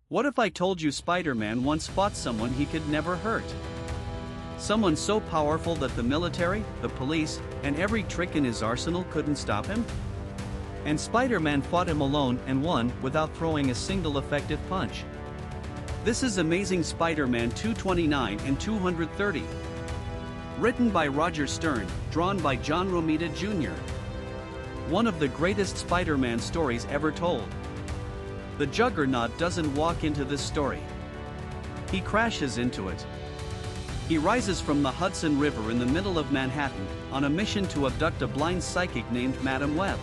What if I told you Spider-Man once fought someone he could never hurt? Someone so powerful that the military, the police, and every trick in his arsenal couldn't stop him? And Spider-Man fought him alone and won without throwing a single effective punch. This is Amazing Spider-Man 229 and 230. Written by Roger Stern, drawn by John Romita Jr. One of the greatest Spider-Man stories ever told. The Juggernaut doesn't walk into this story. He crashes into it. He rises from the Hudson River in the middle of Manhattan, on a mission to abduct a blind psychic named Madam Web.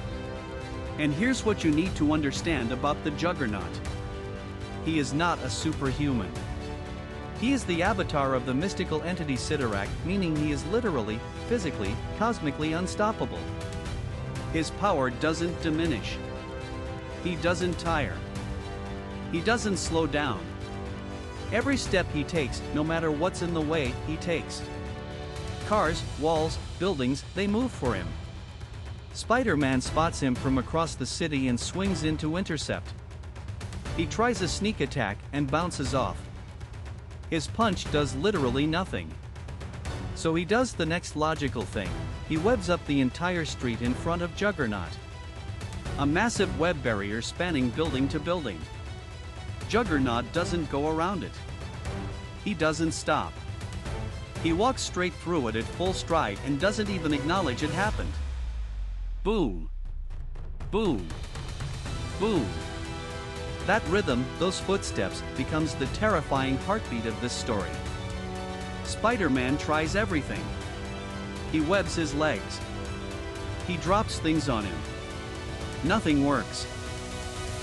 And here's what you need to understand about the Juggernaut. He is not a superhuman. He is the avatar of the mystical entity Sidorak, meaning he is literally, physically, cosmically unstoppable. His power doesn't diminish. He doesn't tire. He doesn't slow down. Every step he takes, no matter what's in the way, he takes. Cars, walls, buildings, they move for him. Spider-Man spots him from across the city and swings in to intercept. He tries a sneak attack and bounces off. His punch does literally nothing. So he does the next logical thing. He webs up the entire street in front of Juggernaut. A massive web barrier spanning building to building. Juggernaut doesn't go around it. He doesn't stop. He walks straight through it at full stride and doesn't even acknowledge it happened. Boom. Boom. Boom. That rhythm, those footsteps, becomes the terrifying heartbeat of this story. Spider-Man tries everything. He webs his legs. He drops things on him. Nothing works.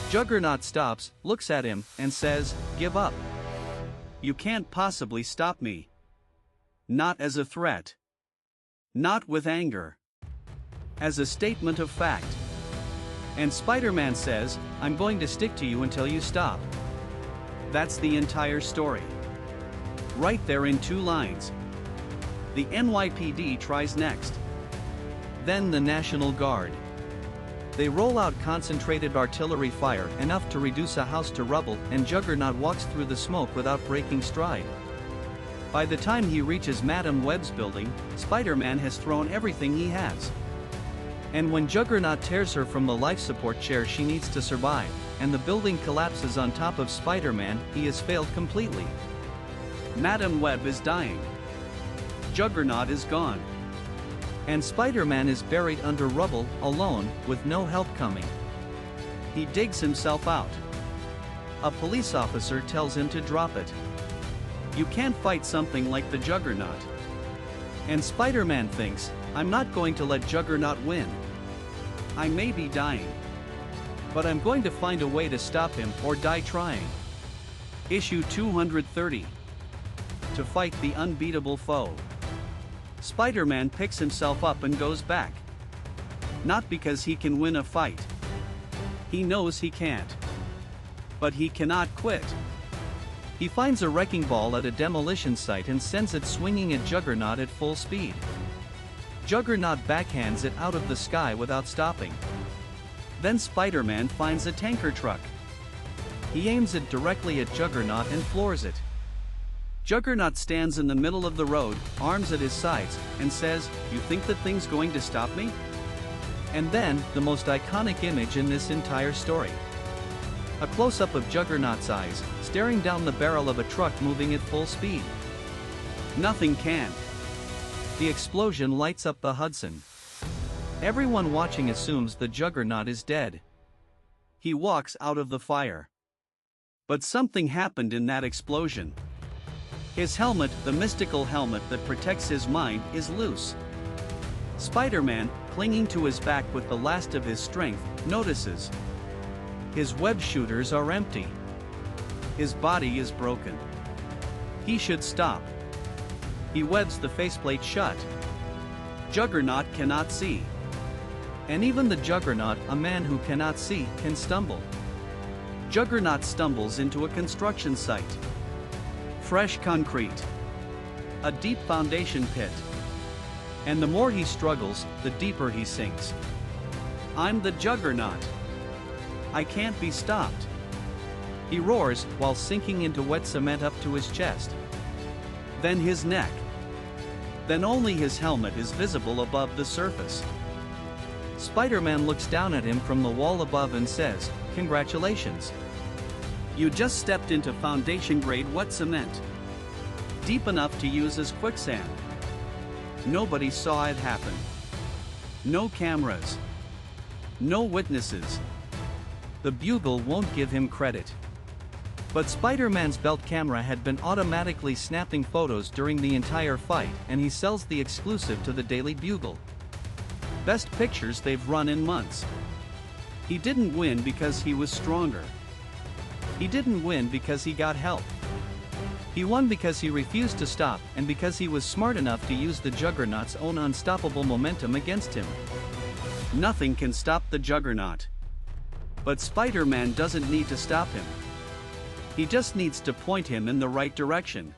Juggernaut stops, looks at him, and says, "Give up. You can't possibly stop me. Not as a threat. Not with anger. As a statement of fact." And Spider-Man says, "I'm going to stick to you until you stop." That's the entire story. Right there in 2 lines. The NYPD tries next. Then the National Guard. They roll out concentrated artillery fire, enough to reduce a house to rubble, and Juggernaut walks through the smoke without breaking stride. By the time he reaches Madam Web's building, Spider-Man has thrown everything he has. And when Juggernaut tears her from the life support chair she needs to survive, and the building collapses on top of Spider-Man, he has failed completely. Madam Web is dying. Juggernaut is gone. And Spider-Man is buried under rubble, alone, with no help coming. He digs himself out. A police officer tells him to drop it. You can't fight something like the Juggernaut. And Spider-Man thinks, "I'm not going to let Juggernaut win. I may be dying. But I'm going to find a way to stop him or die trying." Issue 230. To fight the unbeatable foe. Spider-Man picks himself up and goes back. Not because he can win a fight. He knows he can't. But he cannot quit. He finds a wrecking ball at a demolition site and sends it swinging at Juggernaut at full speed. Juggernaut backhands it out of the sky without stopping. Then Spider-Man finds a tanker truck. He aims it directly at Juggernaut and floors it. Juggernaut stands in the middle of the road, arms at his sides, and says, "You think the thing's going to stop me?" And then, the most iconic image in this entire story. A close-up of Juggernaut's eyes, staring down the barrel of a truck moving at full speed. Nothing can. The explosion lights up the Hudson. Everyone watching assumes the Juggernaut is dead. He walks out of the fire. But something happened in that explosion. His helmet, the mystical helmet that protects his mind, is loose. Spider-Man, clinging to his back with the last of his strength, notices. His web shooters are empty. His body is broken. He should stop. He webs the faceplate shut. Juggernaut cannot see. And even the Juggernaut, a man who cannot see, can stumble. Juggernaut stumbles into a construction site. Fresh concrete. A deep foundation pit. And the more he struggles, the deeper he sinks. "I'm the Juggernaut. I can't be stopped." He roars while sinking into wet cement up to his chest. Then his neck. Then only his helmet is visible above the surface. Spider-Man looks down at him from the wall above and says, "Congratulations. You just stepped into foundation-grade wet cement. Deep enough to use as quicksand." Nobody saw it happen. No cameras. No witnesses. The Bugle won't give him credit. But Spider-Man's belt camera had been automatically snapping photos during the entire fight, and he sells the exclusive to the Daily Bugle. Best pictures they've run in months. He didn't win because he was stronger. He didn't win because he got help. He won because he refused to stop and because he was smart enough to use the Juggernaut's own unstoppable momentum against him. Nothing can stop the Juggernaut. But Spider-Man doesn't need to stop him. He just needs to point him in the right direction.